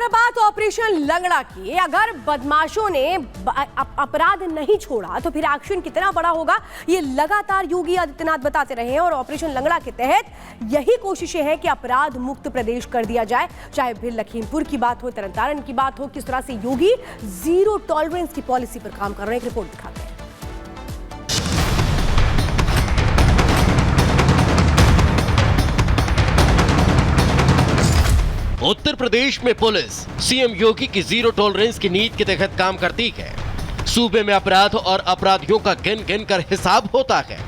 और बात ऑपरेशन लंगड़ा की। अगर बदमाशों ने अपराध नहीं छोड़ा तो फिर एक्शन कितना बड़ा होगा, ये लगातार योगी आदित्यनाथ बताते रहे हैं। और ऑपरेशन लंगड़ा के तहत यही कोशिशें हैं कि अपराध मुक्त प्रदेश कर दिया जाए। चाहे फिर लखीमपुर की बात हो, तरनतारन की बात हो, किस तरह से योगी जीरो टॉलरेंस की पॉलिसी पर काम कर रहे हैं, एक रिपोर्ट दिखाते हैं। उत्तर प्रदेश में पुलिस सीएम योगी की जीरो टॉलरेंस की नीति के तहत काम करती है। सूबे में अपराध और अपराधियों का गिन गिन कर हिसाब होता है।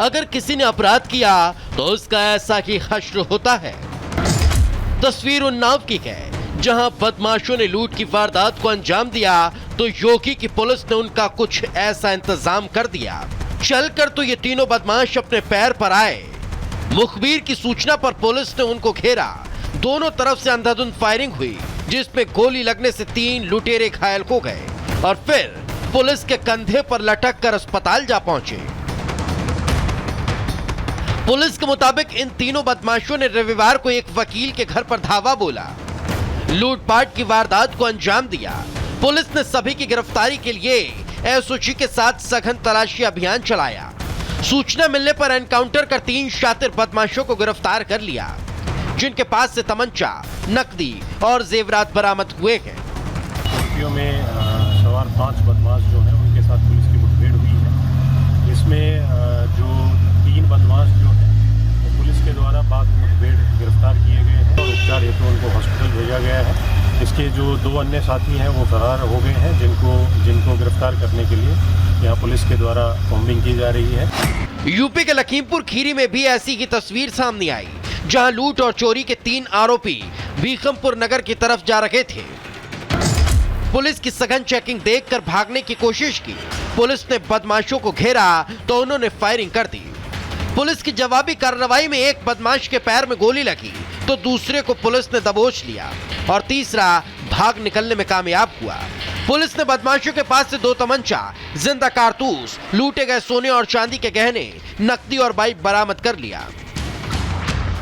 अगर किसी ने अपराध किया तो उसका ऐसा ही हश्र होता है। तस्वीर उन्नाव की है, जहां बदमाशों ने लूट की वारदात को अंजाम दिया तो योगी की पुलिस ने उनका कुछ ऐसा इंतजाम कर दिया। चलकर तो ये तीनों बदमाश अपने पैर पर आए। मुखबिर की सूचना पर पुलिस ने उनको घेरा। दोनों तरफ से अंधाधुंध फायरिंग हुई, जिसमें गोली लगने से 3 लुटेरे घायल हो गए और फिर पुलिस के कंधे पर लटक कर अस्पताल जा पहुंचे। पुलिस के मुताबिक इन तीनों बदमाशों ने रविवार को एक वकील के घर पर धावा बोला, लूटपाट की वारदात को अंजाम दिया। पुलिस ने सभी की गिरफ्तारी के लिए एसओजी के साथ सघन तलाशी अभियान चलाया। सूचना मिलने पर एनकाउंटर कर 3 शातिर बदमाशों को गिरफ्तार कर लिया, जिनके पास से तमंचा, नकदी और जेवरात बरामद हुए हैं। स्कॉर्पियो में सवार 5 बदमाश जो हैं उनके साथ पुलिस की मुठभेड़ हुई है। इसमें जो 3 बदमाश जो हैं वो पुलिस के द्वारा बाद मुठभेड़ गिरफ्तार किए गए हैं और उपचार हेतु उनको हॉस्पिटल भेजा गया है। इसके जो 2 अन्य साथी हैं वो फरार हो गए हैं, जिनको गिरफ्तार करने के लिए यहाँ पुलिस के द्वारा कॉम्बिंग की जा रही है। यूपी के लखीमपुर खीरी में भी ऐसी ही तस्वीर सामने आई, जहां लूट और चोरी के 3 आरोपी भीखमपुर नगर की तरफ जा रहे थे। पुलिस की सघन चेकिंग देखकर भागने की कोशिश की। पुलिस ने बदमाशों को घेरा तो उन्होंने फायरिंग कर दी। पुलिस की जवाबी कार्रवाई में एक बदमाश के पैर में गोली लगी तो दूसरे को पुलिस ने दबोच लिया और तीसरा भाग निकलने में कामयाब हुआ। पुलिस ने बदमाशों के पास से 2 तमंचा, जिंदा कारतूस, लूटे गए सोने और चांदी के गहने, नकदी और बाइक बरामद कर लिया।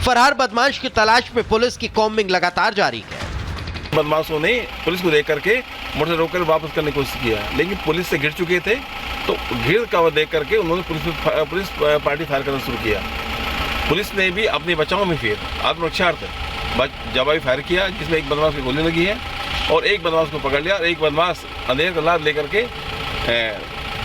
फरार बदमाश की तलाश में पुलिस की कॉम्बिंग लगातार जारी है। बदमाशों ने पुलिस को देख करके मोटर रोककर वापस करने की कोशिश किया, लेकिन पुलिस से घिर चुके थे तो घिर का देख करके उन्होंने पुलिस पार्टी फायर करना शुरू किया। पुलिस ने भी अपने बचाव में फिर आत्मरक्षार्थ जवाबी फायर किया, जिसमें एक बदमाश की गोली लगी है और एक बदमाश को पकड़ लिया और एक बदमाश अंधेर का लाभ लेकर के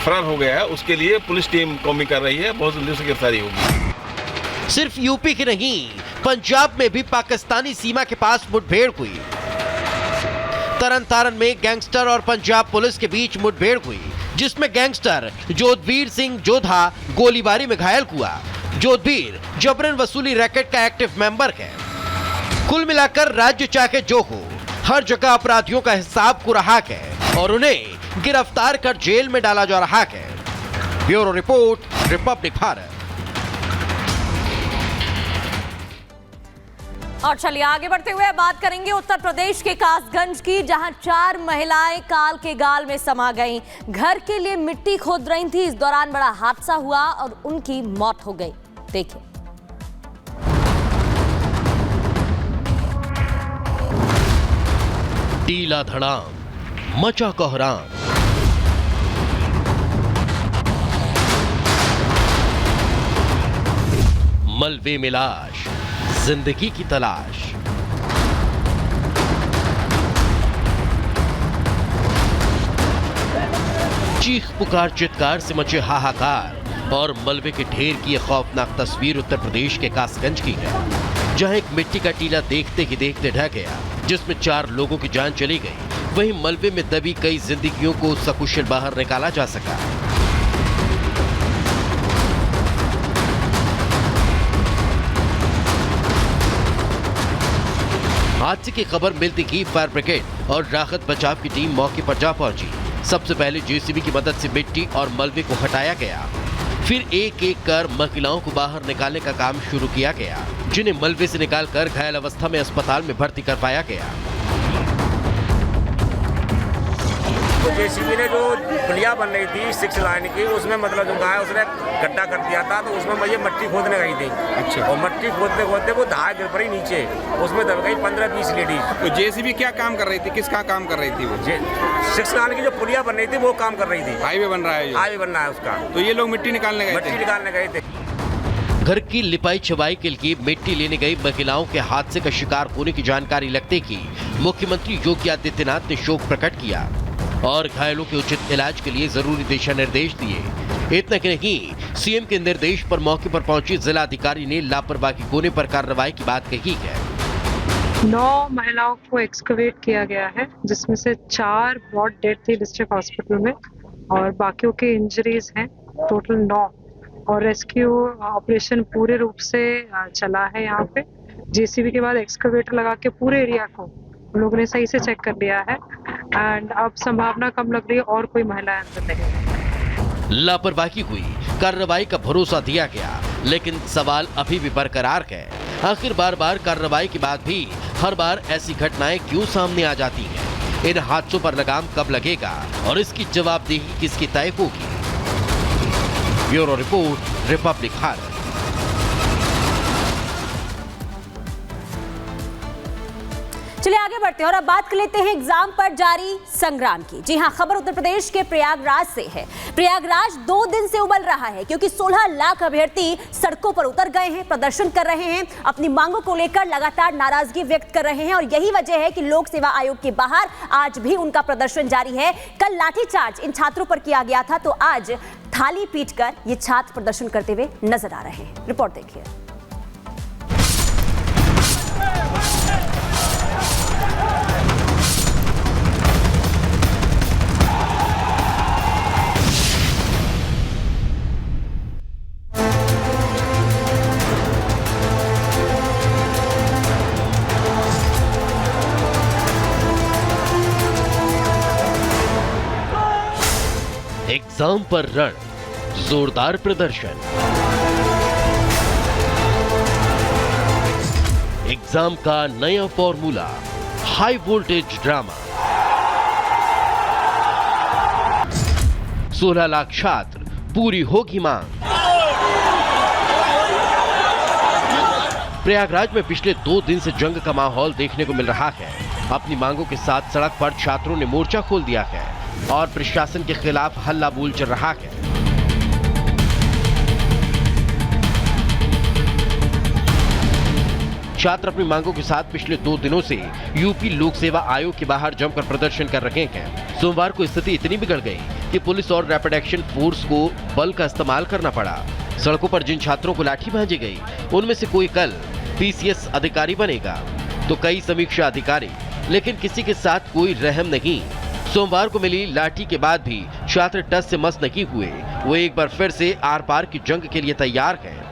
फरार हो गया है। उसके लिए पुलिस टीम कॉम्बिंग कर रही है, बहुत जल्दी उसकी गिरफ्तारी होगी। सिर्फ यूपी की नहीं, पंजाब में भी पाकिस्तानी सीमा के पास मुठभेड़ हुई। तरनतारन में गैंगस्टर और पंजाब पुलिस के बीच मुठभेड़ हुई, जिसमें गैंगस्टर जोधवीर सिंह जोधा गोलीबारी में घायल हुआ। जोधवीर जबरन वसूली रैकेट का एक्टिव मेंबर है। कुल मिलाकर राज्य चाहे जो हो, हर जगह अपराधियों का हिसाब को रहा है और उन्हें गिरफ्तार कर जेल में डाला जा रहा है। Bureau report, Republic Bharat. और चलिए आगे बढ़ते हुए बात करेंगे उत्तर प्रदेश के कासगंज की, जहां 4 महिलाएं काल के गाल में समा गईं। घर के लिए मिट्टी खोद रही थी, इस दौरान बड़ा हादसा हुआ और उनकी मौत हो गई। देखिए। टीला धड़ाम, मचा कोहराम। मलबे में लाश, जिंदगी की तलाश। चीख पुकार चित्कार से मचे हाहाकार और मलबे के ढेर की यह खौफनाक तस्वीर उत्तर प्रदेश के कासगंज की है, जहां एक मिट्टी का टीला देखते ही देखते ढह गया, जिसमें 4 लोगों की जान चली गई। वहीं मलबे में दबी कई जिंदगियों को सकुशल बाहर निकाला जा सका। हादसे की खबर मिलती ही फायर ब्रिगेड और राहत बचाव की टीम मौके पर जा पहुंची। सबसे पहले जेसीबी की मदद से मिट्टी और मलबे को हटाया गया, फिर एक एक कर महिलाओं को बाहर निकालने का काम शुरू किया गया, जिन्हें मलबे से निकालकर घायल अवस्था में अस्पताल में भर्ती करवाया गया। वो जेसीबी ने जो पुलिया बन रही थी 6 लाइन की, उसमें मतलब जो है उसने गड्ढा कर दिया था, तो उसमें ये मट्टी खोदने गई थी। अच्छा। और मट्टी खोदते खोदते वो धार गिर पड़ी नीचे, उसमें दब गई 15-20 लेडीज। तो जेसीबी क्या काम कर रही थी, किसका काम कर रही थी वो? 6 लाइन की जो पुलिया बन रही थी वो काम कर रही थी। हाईवे बन रहा है जो? हाईवे बन रहा है उसका। तो ये लोग मिट्टी निकालने गए थे? मट्टी निकालने गए थे। घर की लिपाई छबाई के लिए मिट्टी लेने गई महिलाओं के हादसे का शिकार होने की जानकारी लगते ही मुख्यमंत्री योगी आदित्यनाथ ने शोक प्रकट किया और घायलों के उचित इलाज के लिए जरूरी दिशा निर्देश दिए। इतना कि नहीं, सीएम के निर्देश पर मौके पर पहुंची जिला अधिकारी ने लापरवाही होने पर कार्रवाई की बात कही है। 9 महिलाओं को एक्सकवेट किया गया है, जिसमें से 4 ब्रॉड डेड थी डिस्ट्रिक्ट हॉस्पिटल में और बाकियों के इंजरीज हैं, टोटल 9। और रेस्क्यू ऑपरेशन पूरे रूप से चला है। यहाँ पे जेसीबी के बाद एक्सकवेटर लगा के पूरे एरिया को उन लोगों ने सही से चेक कर लिया है एंड अब संभावना कम लग रही है और कोई महिलाएं अंदर नहीं। लापरवाही हुई, कार्रवाई का भरोसा दिया गया, लेकिन सवाल अभी भी बरकरार है। आखिर बार बार कार्रवाई के बाद भी हर बार ऐसी घटनाएं क्यों सामने आ जाती हैं? इन हादसों पर लगाम कब लगेगा और इसकी जवाबदेही किसकी तय होगी? Bureau report, Republic Bharat. चलिए आगे बढ़ते हैं और अब बात कर लेते हैं एग्जाम पर जारी संग्राम की। जी हां, खबर उत्तर प्रदेश के प्रयागराज से है। प्रयागराज 2 दिन से उबल रहा है क्योंकि 16 लाख अभ्यर्थी सड़कों पर उतर गए हैं, प्रदर्शन कर रहे हैं, अपनी मांगों को लेकर लगातार नाराजगी व्यक्त कर रहे हैं और यही वजह है कि लोक सेवा आयोग के बाहर आज भी उनका प्रदर्शन जारी है। कल लाठीचार्ज इन छात्रों पर किया गया था, तो आज थाली पीटकर ये छात्र प्रदर्शन करते हुए नजर आ रहे हैं। रिपोर्ट देखिए। एग्जाम पर रण, जोरदार प्रदर्शन। एग्जाम का नया formula, high voltage drama. 16 lakh छात्र, पूरी होगी मांग। प्रयागराज में पिछले 2 दिन से जंग का माहौल देखने को मिल रहा है। अपनी मांगों के साथ सड़क पर छात्रों ने मोर्चा खोल दिया है और प्रशासन के खिलाफ हल्ला बोल चल रहा है। छात्र अपनी मांगों के साथ पिछले 2 दिनों से यूपी लोक सेवा आयोग के बाहर जमकर प्रदर्शन कर रहे हैं। सोमवार को स्थिति इतनी बिगड़ गई कि पुलिस और रैपिड एक्शन फोर्स को बल का इस्तेमाल करना पड़ा। सड़कों पर जिन छात्रों को लाठी भांजी गई, उनमें से कोई कल पीसीएस अधिकारी बनेगा तो कई समीक्षा अधिकारी, लेकिन किसी के साथ कोई रहम नहीं। सोमवार को मिली लाठी के बाद भी छात्र टस से मस नहीं हुए। वो एक बार फिर से आर पार की जंग के लिए तैयार हैं।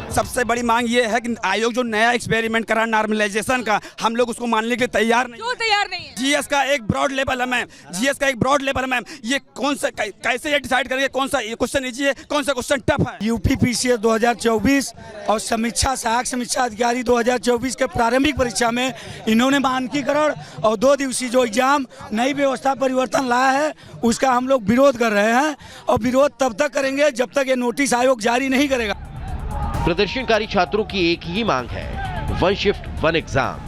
सबसे बड़ी मांग ये है कि आयोग जो नया एक्सपेरिमेंट करा नॉर्मलाइजेशन का, हम लोग उसको मानने के लिए तैयार नहीं। क्यों तैयार नहीं है? जीएस का एक ब्रॉड लेवल है मैम, जीएस का एक ब्रॉड लेवल है मैम। ये कौन सा कैसे ये डिसाइड करेंगे कौन सा क्वेश्चन इजी है, कौन सा क्वेश्चन टफ है? यूपी पीसीएस 2024 और समीक्षा सहायक समीक्षा अधिकारी 2024 के प्रारंभिक परीक्षा में इन्होंने मानकीकरण और 2 दिवसीय जो एग्जाम नई व्यवस्था परिवर्तन लाया है उसका हम लोग विरोध कर रहे हैं और विरोध तब तक करेंगे जब तक ये नोटिस आयोग जारी नहीं करेगा। प्रदर्शनकारी छात्रों की एक ही मांग है, 1 शिफ्ट 1 एग्जाम।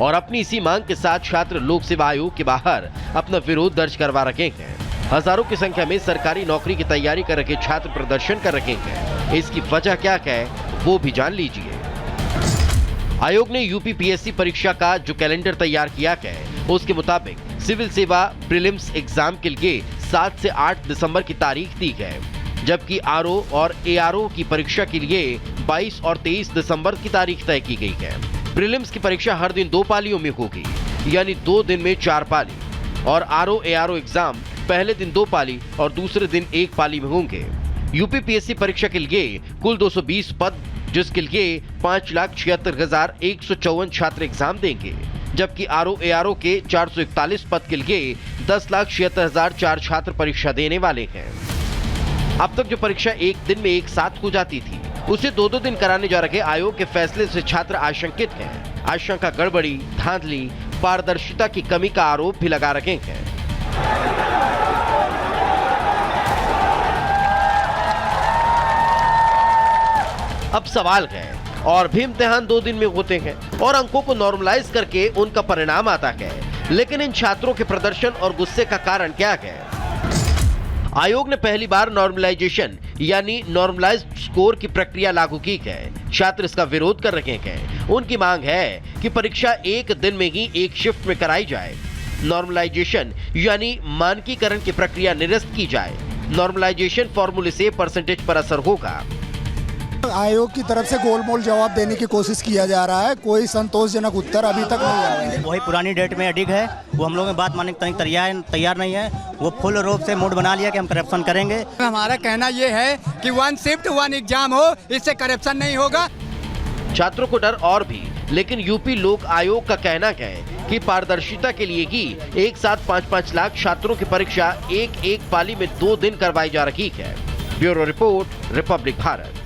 और अपनी इसी मांग के साथ छात्र लोक सेवा आयोग के बाहर अपना विरोध दर्ज करवा रहे हैं। हजारों की संख्या में सरकारी नौकरी की तैयारी कर रहे छात्र प्रदर्शन कर रहे हैं। इसकी वजह क्या है वो भी जान लीजिए। आयोग ने यूपी पीएससी परीक्षा का जो कैलेंडर तैयार किया है उसके मुताबिक सिविल सेवा प्रीलिम्स एग्जाम के लिए 7 से 8 दिसंबर की तारीख दी है, जबकि आरओ और एआरओ की परीक्षा के लिए 22 और 23 दिसंबर की तारीख तय की गई है। प्रीलिम्स की परीक्षा हर दिन 2 पालियों में होगी, यानी 2 दिन में 4 पाली, और आरओ एआरओ एग्जाम पहले दिन 2 पाली और दूसरे दिन 1 पाली में होंगे। यूपी पीएससी परीक्षा के लिए कुल 220 पद, जिसके लिए 5,76,154 छात्र एग्जाम देंगे, जबकि आरओ एआरओ के 441 पद के लिए 10,76,004 छात्र परीक्षा देने वाले हैं। अब तक जो परीक्षा एक दिन में एक साथ हो जाती थी, उसे 2-2 दिन कराने जा रहे आयोग के फैसले से छात्र आशंकित हैं। आशंका गड़बड़ी, धांधली, पारदर्शिता की कमी का आरोप भी लगा रहे हैं। अब सवाल है, और भी इम्तिहान 2 दिन में होते हैं और अंकों को नॉर्मलाइज करके उनका परिणाम आता है, लेकिन इन छात्रों के प्रदर्शन और गुस्से का कारण क्या है? आयोग ने पहली बार नॉर्मलाइजेशन यानी नॉर्मलाइज्ड स्कोर की प्रक्रिया लागू की है। छात्र इसका विरोध कर रहे हैं। उनकी मांग है कि परीक्षा एक दिन में ही एक शिफ्ट में कराई जाए। नॉर्मलाइजेशन यानी मानकीकरण की प्रक्रिया निरस्त की जाए। नॉर्मलाइजेशन फॉर्मूले से परसेंटेज पर असर होगा। आयोग की तरफ से गोलमोल जवाब देने की कोशिश किया जा रहा है, कोई संतोषजनक उत्तर अभी तक नहीं आया है। वही पुरानी डेट में अडिग है, वो हम लोग में बात मानने के तैयार नहीं है। वो फुल रूप से मूड बना लिया कि हम करप्शन करेंगे। हमारा कहना ये है कि 1 शिफ्ट 1 एग्जाम हो, इससे करप्शन नहीं होगा। छात्रों को डर और भी, लेकिन यूपी लोक आयोग का कहना है कि पारदर्शिता के लिए ही एक साथ 5-5 लाख छात्रों की परीक्षा एक पाली में 2 दिन करवाई जा रही है। Bureau report, Republic Bharat.